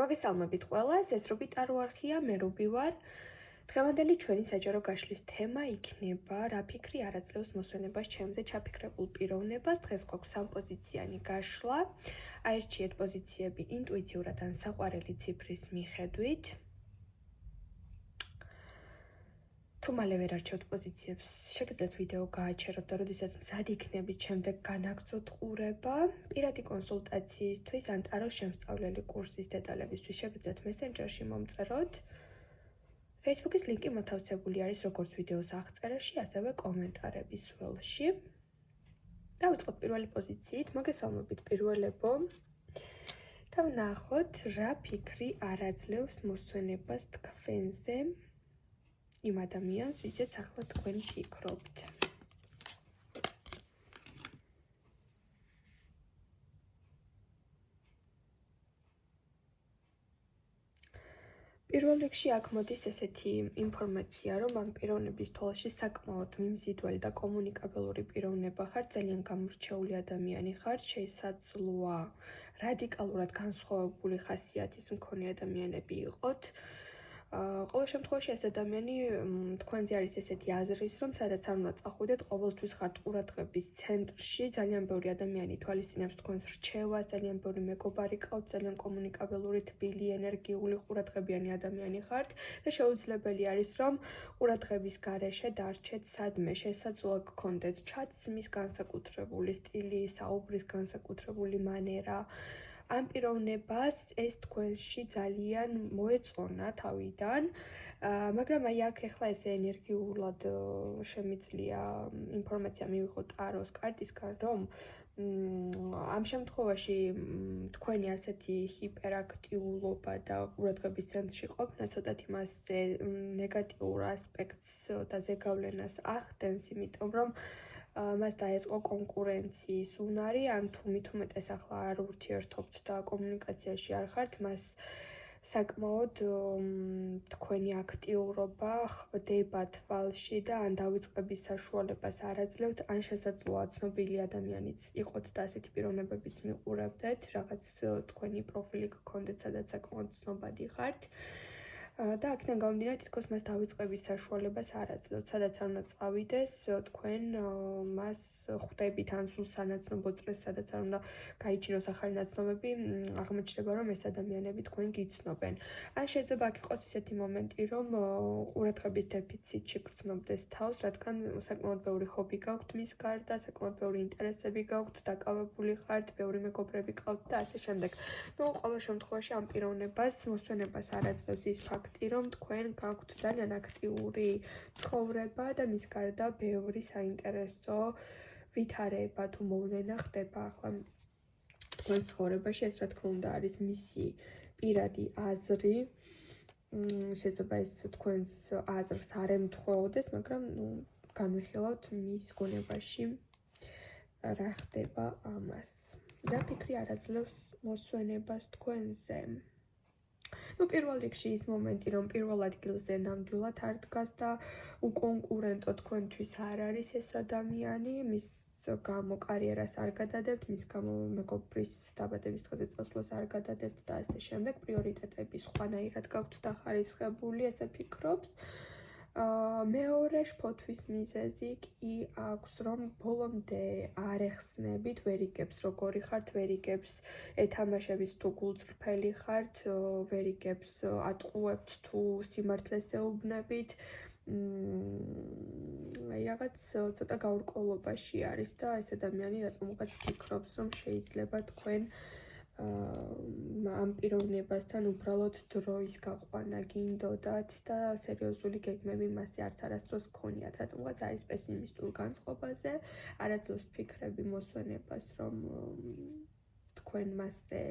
მოგესალმებით ყველას, ეს რუბიტარო არხია, მე რუბი ვარ. დღევანდელი ჩვენი საჯარო გაშლის თემა იქნება რა ფიქრი არაძლევს მოსვენებას ჩემზე ჩაფიქრებულ პიროვნებას. დღეს გვაქვს სამპოზიციანი გაშლა. აირჩიეთ პოზიციები ინტუიციურად ან საყვარელი ციფრის მიხედვით. თუ მალე ვერ არჩევთ პოზიციებს, შეგიძლიათ ვიდეო გააჩეროთ და როდესაც მზად იქნებით, შემდეგ განაგრძოთ ყურება. პირადი კონსულტაციისთვის ან ტაროს შემსწავლელი კურსის დეტალებისთვის შეგიძლიათ მესენჯერში მომწეროთ. Facebook-ის ლინკი მოთავსებული არის როგორც ვიდეოს აღწერაში, ასევე კომენტარების ველში. დავიწყოთ პირველი პოზიციით, მოგესალმებით პირველებო. და ვნახოთ, რა ფიქრი არაძლევს მოსვენებას თქვენზე. იმ ადამიანს, ვისაც ახლა თქვენ ფიქრობთ. პირველ რიგში აქ მოდის ესეთი ინფორმაცია, რომ ამ პიროვნების თვალში საკმაოდ მიმზიდველი და კომუნიკაბელური პიროვნება ხართ, ძალიან გამორჩეული ადამიანი ხართ, შესაძლოა რადიკალურად განსხვავებული ხასიათის მქონე ადამიანები იყოთ. ყოველ შემთხვევაში ეს ადამიანი თქვენზე არის ესეთი აზრის, რომ სადაც არ უნდა წახვიდეთ, ყოველთვის ხართ ყურადღების ცენტრში, ძალიან ბევრი ადამიანი თვალისწინებს თქვენს რჩევას, ძალიან ბევრი მეგობარი გყავთ, ძალიან კომუნიკაბელური, თბილი, ენერგიული, ყურადღებიანი ადამიანი ხართ და შეუძლებელი არის, რომ ყურადღების გარეშე დარჩეთ სადმე, შესაძლოა გქონდეთ ჩაცმის განსაკუთრებული სტილი, საუბრის განსაკუთრებული მანერა. ამ პიროვნებას ეს თქვენში ძალიან მოეწონა თავიდან, მაგრამ აი აქ ახლა ესე ენერგიულად შემიძლია ინფორმაცია მივიღოთ ტაროს კარტისგან, რომ ამ შემთხვევაში თქვენი ასეთი ჰიპერაქტიულობა და ყურადღების ცენტრში ყოფნა ცოტათი მასზე ნეგატიურ ასპექტს და ზეგავლენას ახდენს, იმიტომ რომ მას დაეწყო კონკურენციის უნარი, ან თუ მით უმეტეს ახლა არ ურთიერთობთ და კომუნიკაციაში არ ხართ, მას საკმაოდ თქვენი აქტიურობა ხდება თვალში და ან დავიწყების საშუალებას არ აძლევთ, ან შესაძლოა ცნობილი ადამიანიც იყოთ და ასეთი პიროვნებებიც მიყურებდეთ, რაღაც თქვენი პროფილი გქონდეთ, სადაც საკმაოდ ცნობადი ხართ. და აქედან გამომდინარე, თითქოს მას დავიწყების საშუალებას არ აძლევთ, სადაც არ უნდა წავიდეს, თქვენ მას ხვდებით, ან სულ სანაცნობო წრეს, სადაც არ უნდა გაიჩინოს ახალი ნაცნობები, აღმოჩნდება, რომ ეს ადამიანები თქვენ გიცნობენ. ან შეიძლება აქ იყოს ისეთი მომენტი, რომ ყურადღების დეფიციტში გრძნობდეს თავს, რადგან საკმაოდ ბევრი ჰობი გაქვთ მის გარდა, საკმაოდ ბევრი ინტერესები გაქვთ, დაკავებული ხართ, ბევრი მეგობრები გყავთ და ასე შემდეგ. ყოველ შემთხვევაში ამ პიროვნებას მოსვენებას არ აძლევს ის ფაქტი, რომ თქვენ გაქვთ ძალიან აქტიური ცხოვრება და მის გარდა ბევრი საინტერესო ვითარება თუ მოვლენა ხდება ახლა თქვენს ცხოვრებაში. ეს რა თქმა უნდა არის მისი პირადი აზრი. შეიძლება ეს თქვენს აზრს არ ემთხვეოდეს, მაგრამ განვიხილავთ მის გონებაში რა ხდება ამას. რა ფიქრი არაძლევს მოსვენებას თქვენზე. პირველ რიგში ის მომენტი, რომ პირველ ადგილზე ნამდვილად არ დგას და უკონკურენტო თქვენთვის არ არის ეს ადამიანი, მის გამო კარიერას არ გადადებთ, მის გამო მეგობრის დაბადების დღეზე წასვლას არ გადადებთ და ასე შემდეგ, პრიორიტეტები სხვანაირად გაქვთ დახარისხებული, ესე ფიქრობს. მეორე შფოთვის მიზეზი კი აქვს, რომ ბოლომდე არ ეხსნებით, ვერ იგებს როგორი ხართ, ვერ იგებს ეთამაშების თუ გულწრფელი ხართ, ვერ იგებს ატყუებთ თუ სიმართლეს ეუბნებით. აი რაღაც ცოტა გაურკვევლობაში არის და ეს ადამიანი რატომღაც ფიქრობს, რომ შეიძლება თქვენ ამ პიროვნებასთან უბრალოდ დროის გაყვანა გინდოდათ და სერიოზული გეგმები მასზე არც არასდროს გქონიათ, რატომღაც არის პესიმისტურ განწყობაზე, არ აძლევს ფიქრები მოსვენებას, რომ თქვენ მასზე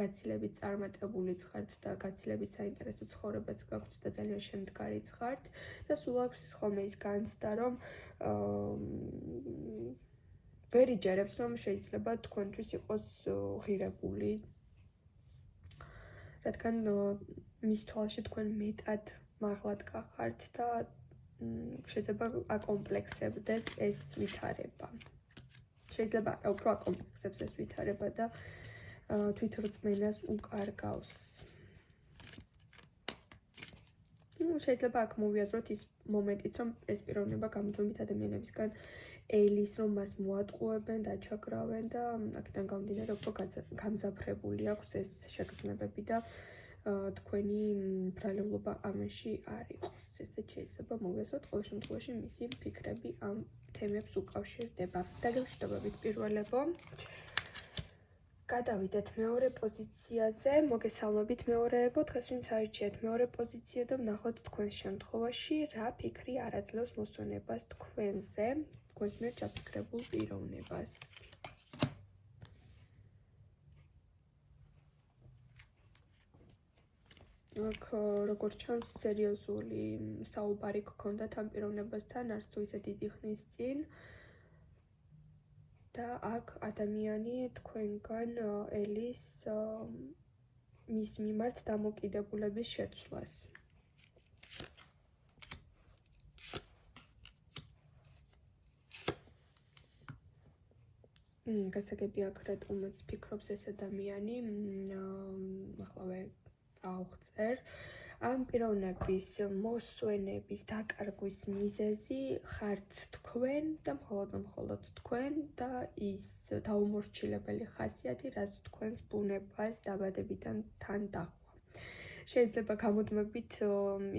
გაცილებით წარმატებულიც ხართ და გაცილებით საინტერესო ცხოვრებაც გაქვთ და ძალიან შემდგარიც ხართ და სულ აქვს ხოლმე ის განცდა, რომ ვერ იჯერებს, რომ შეიძლება თქვენთვის იყოს ღირებული, რადგან მის თვალში თქვენ მეტად მაღლად გახართ და შეიძლება აკომპლექსებდეს ეს ვითარება. შეიძლება უფრო აკომპლექსებს ეს ვითარება და თვითრწმენას უკარგავს. შეიძლება აქ მოვიაზროთ ის მომენტიც, რომ ეს პიროვნება გამუდმებით ადამიანებისგან ელის, რომ მას მოატყუებენ, დაჩაგრავენ და აქედან გამომდინარე უფრო გამძაფრებული აქვს ეს შეგრძნებები და თქვენი ბრალეულობა ამაში არ იყოს. ესეც შეიძლება მოვიაზროთ, ყოველ შემთხვევაში მისი ფიქრები ამ თემებს უკავშირდება. დაგემშვიდობებით პირველებო. გადავიდეთ მეორე პოზიციაზე, მოგესალმებით მეორეებო, დღეს ვინც არჩიეთ მეორე პოზიცია და ვნახოთ თქვენს შემთხვევაში რა ფიქრი არაძლევს მოსვენებას თქვენზე, თქვენს მიერ ჩაფიქრებულ პიროვნებას. აქ როგორც ჩანს, სერიოზული საუბარი გქონდათ ამ პიროვნებასთან, არც თუ ისე დიდი ხნის წინ. და აქ ადამიანი თქვენგან ელის მის მიმართ დამოკიდებულების შეცვლას. გასაგები აქ რატომაც ფიქრობს ეს ადამიანი, ახლავე გავხსნერ. ამ პიროვნების მოსვენების დაკარგვის მიზეზი ხართ თქვენ და მხოლოდ თქვენ და ის დაუმორჩილებელი ხასიათი, რაც თქვენს ბუნებას დაბადებიდან თან დაჰყვა. შეიძლება გამუდმებით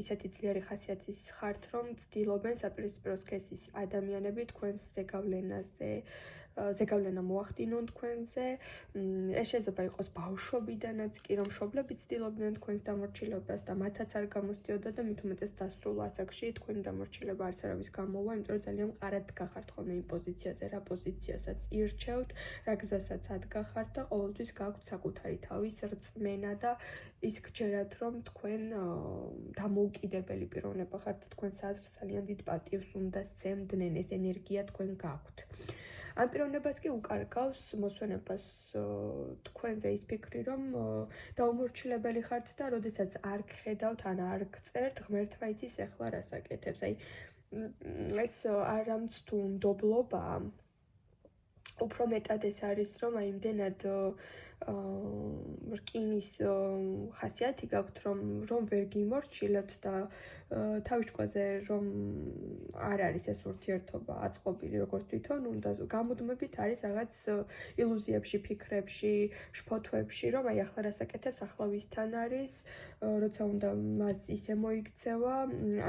ისეთი ძლიერი ხასიათის ხართ, რომ ცდილობენ საპირისპირო სქესის ადამიანები თქვენს ზეგავლენა მოახდინონ თქვენზე. ეს შეიძლება იყოს ბავშვობიდანაც კი, რომ მშობლები ცდილობდნენ თქვენს დამორჩილებას და მათაც არ გამოსდიოდა და მით უმეტეს დასრულ ასაკში თქვენი დამორჩილება არც არავის გამოვა, იმიტომ რომ ძალიან მყარად გახართ ხოლმე იმ პოზიციაზე, რა პოზიციასაც ირჩევთ, რა გზასაც ადგახართ და ყოველთვის გაქვთ საკუთარი თავის რწმენა და ის გჯერათ, რომ თქვენ დამოუკიდებელი პიროვნება ხართ და თქვენს აზრს ძალიან დიდ პატივს უნდა სცემდნენ, ეს ენერგია თქვენ გაქვთ. ამ პიროვნებას კი უკარგავს მოსვენებას თქვენზე ის ფიქრი, რომ დაუმორჩილებელი ხართ და როდესაც არ გხედავთ ან არ გწერთ, ღმერთმა იცის ეხლა რას აკეთებს. აი ეს არამც თუ ნდობლობაა, უფრო მეტად ეს არის, რომ აი იმდენად რკინის ხასიათი გაქვთ, რომ ვერ გიმორჩილებთ და თავის ჭკუაზე რომ არ არის ეს ურთიერთობა აწყობილი როგორც თვითონ უნდა, გამუდმებით არის რაღაც ილუზიებში, ფიქრებში, შფოთვებში, რომ აი ახლა რას აკეთებს, ახლა ვისთან არის, როცა უნდა მას ისე მოიქცევა,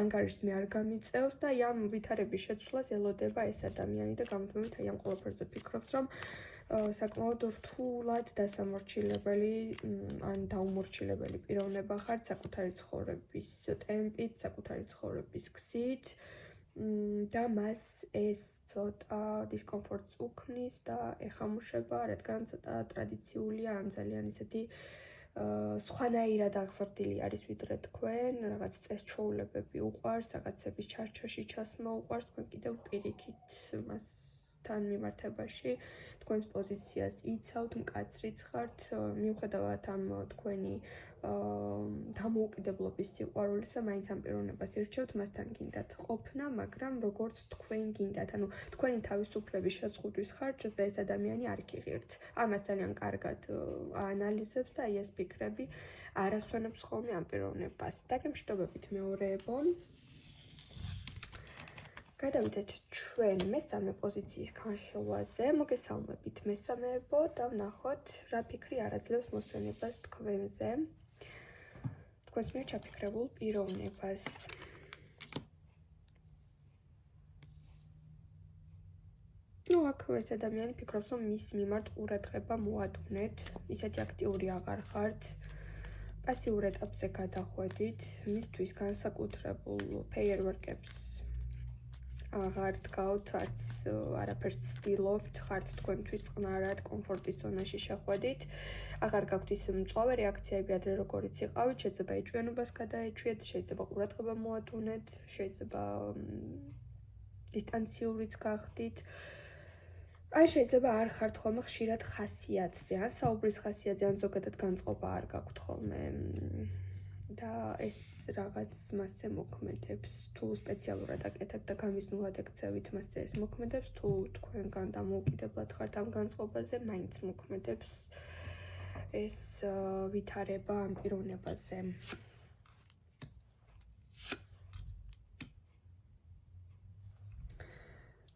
ანგარიშს მე არ გამიწევს და აი ამ ვითარების შეცვლას ელოდება ეს ადამიანი და გამუდმებით აი ამ ყველაფერზე ფიქრობს, რომ საკმაოდ რთულად დასამორჩილებელი ან დაუმორჩილებელი პიროვნება ხართ საკუთარი ცხოვრების ტემპით, საკუთარი ცხოვრების გზით და მას ეს ცოტა დისკომფორტს უქმნის და ეხამუშება, რადგან ცოტა ტრადიციულია ან ძალიან ისეთი სხვანაირად აღზრდილი არის ვიდრე თქვენ, რაღაც წესჩვეულებები უყვარს, რაღაცების ჩარჩოში ჩასმა უყვარს, თქვენ კიდევ პირიქით მასთან მიმართებაში თქვენს პოზიციას იცავთ, მკაცრიც ხართ, მიუხედავად ამ თქვენი დამოუკიდებლობის სიყვარულისა, მაინც ამ პიროვნებას ირჩევთ, მასთან გინდათ ყოფნა, მაგრამ როგორც თქვენ გინდათ, ანუ თქვენი თავისუფლების შეზღუდვის ხარჯზე ეს ადამიანი არ გიღირთ. ამას ძალიან კარგად აანალიზებს და აი ეს ფიქრები არასვენებს ხოლმე ამ პიროვნებას. დაგემშვიდობებით მეორეებო. გადავიდეთ ჩვენ მესამე პოზიციის განხილვაზე, მოგესალმებით მესამეებო და ვნახოთ რა ფიქრი არაძლევს მოსვენებას თქვენზე, თქვენს მიერ ჩაფიქრებულ პიროვნებას. აქ ეს ადამიანი ფიქრობს, რომ მის მიმართ ყურადღება მოადუნეთ, ისეთი აქტიური აღარ ხართ, პასიურ ეტაპზე გადახვედით, მისთვის განსაკუთრებულ ფეიერვერკებს აღარ დგავთ, არც არაფერს ცდილობთ, ხართ თქვენთვის წყნარად, კომფორტის ზონაში შეხვედით, აღარ გაქვთ ის მწვავე რეაქციები ადრე როგორიც იყავით, შეიძლება ეჭვიანობას გადაეჭვიეთ, შეიძლება ყურადღება მოადუნეთ, შეიძლება დისტანციურიც გახდით. ან შეიძლება არ ხართ ხოლმე ხშირად ხასიათზე, ან საუბრის ხასიათზე, ან ზოგადად განწყობა არ გაქვთ ხოლმე. და ეს რაღაც მასზე მოქმედებს, თუ სპეციალურად აკეთებთ და გამიზნულად ეკცევით მასზე ეს მოქმედებს, თუ თქვენგან დამოუკიდებლად ხართ ამ განწყობაზე, მაინც მოქმედებს ეს ვითარება ამ პიროვნებაზე.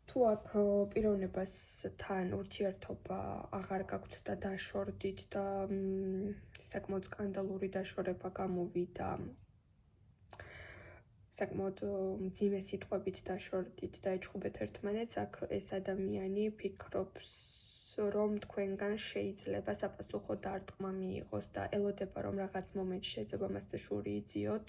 თუ აქ პიროვნებასთან ურთიერთობა აღარ გაქვთ და დაშორდით და საკმაოდ სკანდალური დაშორება გამოვიდა, საკმაოდ მძიმე სიტყვებით დაშორდით და ეჭხუბეთ ერთმანეთს, აქ ეს ადამიანი ფიქრობს, რომ თქვენგან შეიძლება საპასუხო დარტყმა მიიღოს და ელოდება, რომ რაღაც მომენტში შეიძლება მასზე შური იძიოთ.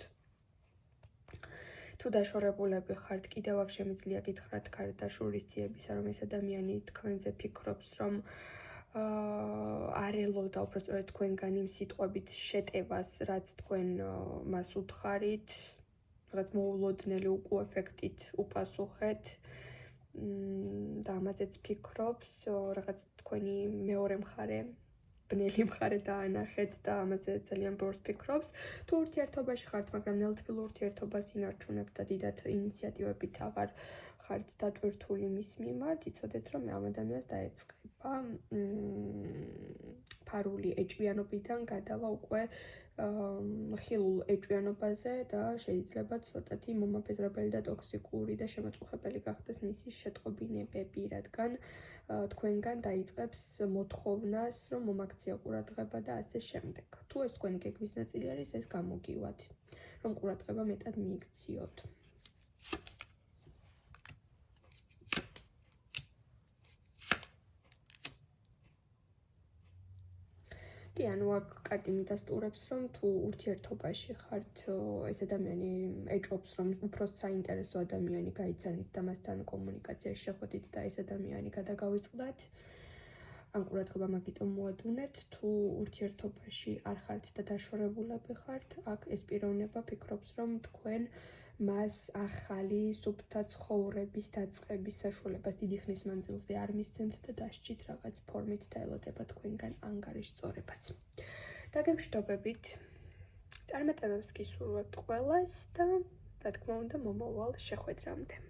თუ დაშორებულები ხართ, კიდევ აქ შემიძლია გითხრათ გარდა შურისძიებისა, რომ ეს ადამიანი თქვენზე ფიქრობს, რომ არ ელოდა უბრალოდ თქვენგან იმ სიტყვებით შეტევას, რაც თქვენ მას უთხარით, რაღაც მოულოდნელი უკუეფექტით უპასუხეთ და ამაზეც ფიქრობს, რაღაც თქვენი მეორე მხარე, ბნელი მხარე დაანახეთ და ამაზე ძალიან ბევრს ფიქრობს. თუ ურთიერთობაში ხართ, მაგრამ ნელთბილ ურთიერთობას ინარჩუნებთ და დიდად ინიციატივებით აღარ ხართ დატვირთული მის მიმართ, იცოდეთ, რომ ამ ადამიანს დაეწყება ფარული ეჭვიანობიდან გადავა უკვე ხილულ ეჭვიანობაზე და შეიძლება ცოტათი მომაბეზრებელი და ტოქსიკური და შემაწუხებელი გახდეს მისი შეტყობინებები, რადგან თქვენგან დაიწყებს მოთხოვნას, რომ მომაქცია ყურადღება და ასე შემდეგ. თუ ეს თქვენი გეგმის ნაწილი არის, ეს გამოგივათ, რომ ყურადღება მეტად მიიქციოთ. კი, ანუ აქ კარტი მიდასტურებს, რომ თუ ურთიერთობაში ხართ, ეს ადამიანი ეჭვობს, რომ უფრო საინტერესო ადამიანი გაიცანით და მასთან კომუნიკაციაში შეხვედით და ეს ადამიანი გადაგავიწყდათ, ან ყურადღება მაგიტომ მოადუნეთ, თუ ურთიერთობაში არ ხართ და დაშორებულები ხართ, აქ ეს პიროვნება ფიქრობს, რომ თქვენ მას ახალი სუფთა ცხოვრების დაწყების საშუალებას დიდი ხნის მანძილზე არ მისცემთ და დასჭით რაღაც ფორმით და ელოდება თქვენგან ანგარიშწორებას. დაგემშვიდობებით, წარმატებებს გისურვებთ ყველას და რა თქმა უნდა მომავალ შეხვედრამდე.